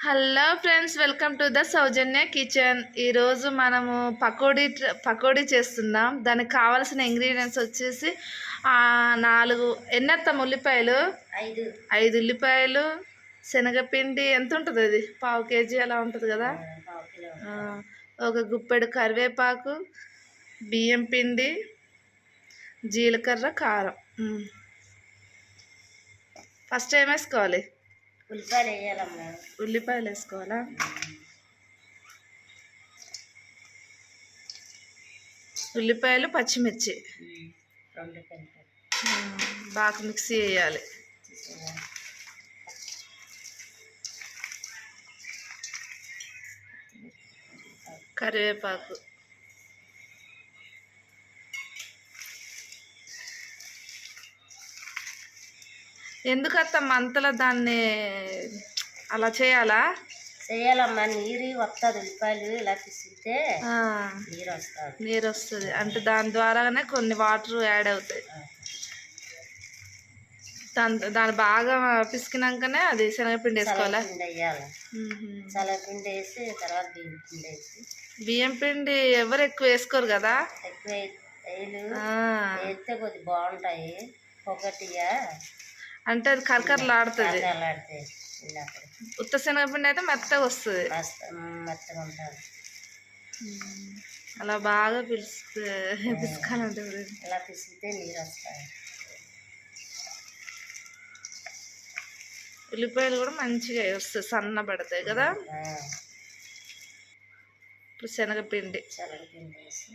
Hello friends, welcome to the Soujanya kitchen. ఈరోజు మనము పకోడీ చేస్తున్నాం. దానికి కావాల్సిన ఇంగ్రీడియంట్స్ వచ్చేసి 4 ఎన్నెత్తం ఉల్లిపాయలు, 5 ఉల్లిపాయలు, శనగపిండి ఎంత ఉంటుంది, అది 1/2 కేజీ అలా ఉంటుంది కదా, ఒక గుప్పెడు కరివేపాకు, బియ్యం పిండి, జీలకర్ర, కారం. ఫస్ట్ ఏం వేసుకోవాలి? ఉల్లిపాయలు వేసుకోవాలా? ఉల్లిపాయలు, పచ్చిమిర్చి బాగా మిక్సీ వేయాలి. కరివేపాకు, ఎందుకత్తమ్మ అంతలా దాన్ని అలా చేయాలమ్మా? నీరు వస్తుంది, ఉల్లిపాయలు ఇలా పిసిగితే నీరు వస్తుంది అంటే దాని ద్వారానే కొన్ని వాటర్ యాడ్ అవుతాయి. దాన్ని బాగా పిసికినాకనే అది శనగపిండి వేసుకోవాలా? శనగపిండి వేసి తర్వాత బియ్యం పిండి ఎవరు ఎక్కువ వేసుకోరు కదా, ఎక్కువ వేస్తే కొద్దిగా బాగుంటాయి. ఒకటిగా అంటే అది కరకరలాడుతుంది. ఉత్త శనగపిండి అయితే మెత్తగా వస్తుంది. అలా బాగా పిసుకాలంటే ఇలా పిసిగితే నీరు వస్తాయి. ఉల్లిపాయలు కూడా మంచిగా వస్తాయి, సన్న పడతాయి కదా. ఇప్పుడు శనగపిండి వేసి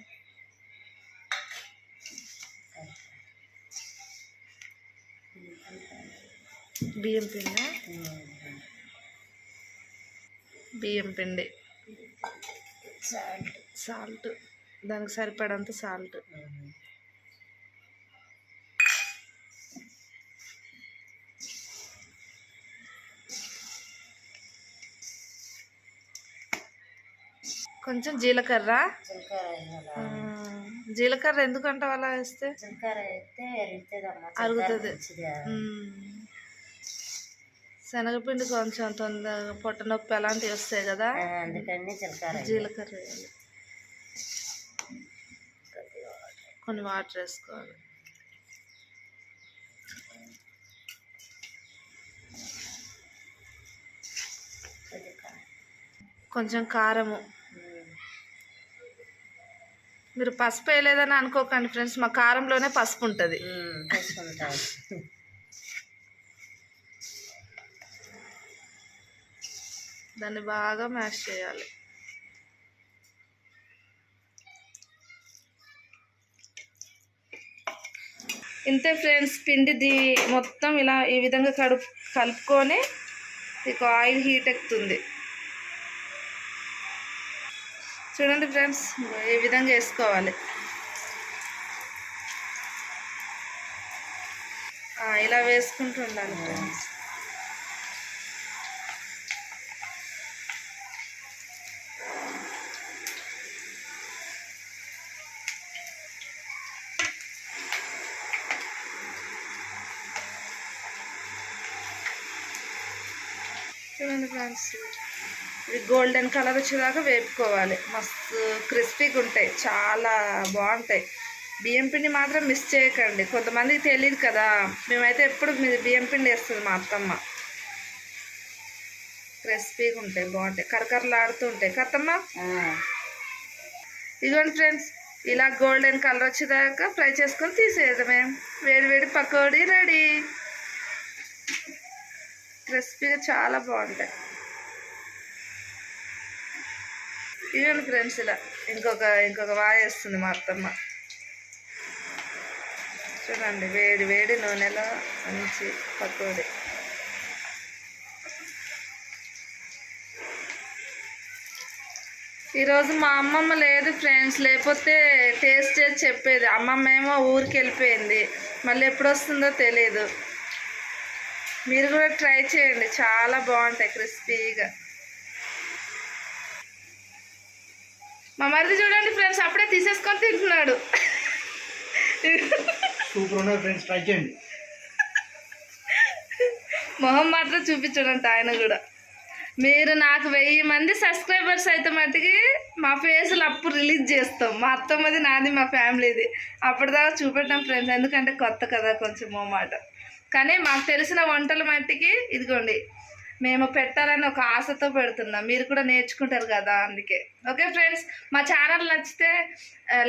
బియ్యం పిండి, సాల్ట్, దానికి సరిపడంత సాల్ట్, కొంచెం జీలకర్ర. జీలకర్ర ఎందుకంటావు అలా వేస్తే? అరుగుతుంది. శనగపిండి కొంచెం తొందరగా పొట్ట నొప్పి అలాంటివి వస్తాయి కదా, అందుకని జీలకర్ర వేయాలి. కొన్ని వాటర్ వేసుకోవాలి. కొంచెం కారము. మీరు పసుపు వేయలేదని అనుకోకండి ఫ్రెండ్స్, మా కారంలోనే పసుపు ఉంటుంది. దాన్ని బాగా మ్యాష్ చేయాలి. ఇంతే ఫ్రెండ్స్, పిండిది మొత్తం ఇలా ఈ విధంగా కలుపుకొని మీకు ఆయిల్ హీట్ ఎక్కుతుంది. చూడండి ఫ్రెండ్స్, ఈ విధంగా వేసుకోవాలి. ఇలా వేసుకుంటూ ఉండాలి ఫ్రెండ్స్. చూడండి ఫ్రెండ్స్, ఇది గోల్డెన్ కలర్ వచ్చేదాకా వేపుకోవాలి. మస్తు క్రిస్పీగా ఉంటాయి, చాలా బాగుంటాయి. బియ్యం పిండి మాత్రం మిస్ చేయకండి, కొంతమందికి తెలియదు కదా. మేమైతే ఎప్పుడు బియ్యం పిండి వేస్తుంది మా అత్తమ్మ. క్రిస్పీగా ఉంటాయి, బాగుంటాయి, కరకరలాడుతూ ఉంటాయి కత్తమ్మ. ఇదిగోండి ఫ్రెండ్స్, ఇలా గోల్డెన్ కలర్ వచ్చేదాకా ఫ్రై చేసుకొని తీసేయడమే. వేడి వేడి పకోడీ రెడీ. క్రిస్పీగా చాలా బాగుంటాయి. ఇవ్వండి ఫ్రెండ్స్, ఇలా ఇంకొక వాయి వేస్తుంది మా అత్తమ్మ. చూడండి, వేడి వేడి నూనెలో మంచి పకోడీ. ఈరోజు మా అమ్మమ్మ లేదు ఫ్రెండ్స్, లేకపోతే టేస్ట్ చేసి చెప్పేది. అమ్మమ్మ ఏమో ఊరికి వెళ్ళిపోయింది, మళ్ళీ ఎప్పుడు వస్తుందో తెలియదు. మీరు కూడా ట్రై చేయండి, చాలా బాగుంటాయి క్రిస్పీగా. మా మరిది చూడండి ఫ్రెండ్స్, అప్పుడే తీసేసుకొని తింటున్నాడు. సూపర్ ఉన్నాయి ఫ్రెండ్స్, ట్రై చేయండి. మొహం మాత్రం చూపించడంట ఆయన కూడా. మీరు నాకు 1000 మంది సబ్స్క్రైబర్స్ అయితే మట్టుకి మా ఫేస్లు అప్పుడు రిలీజ్ చేస్తాం. మా అత్తమ్మది, నాది, మా ఫ్యామిలీది. అప్పటిదాకా చూపెట్టాం ఫ్రెండ్స్, ఎందుకంటే కొత్త కదా, కొంచెం మాట. కానీ మాకు తెలిసిన వంటలు మట్టికి ఇదిగోండి మేము పెట్టాలని ఒక ఆశతో పెడుతున్నాం. మీరు కూడా నేర్చుకుంటారు కదా, అందుకే. ఓకే ఫ్రెండ్స్, మా ఛానల్ నచ్చితే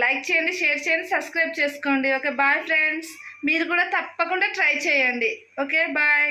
లైక్ చేయండి, షేర్ చేయండి, సబ్స్క్రైబ్ చేసుకోండి. ఓకే బాయ్ ఫ్రెండ్స్, మీరు కూడా తప్పకుండా ట్రై చేయండి. Okay bye.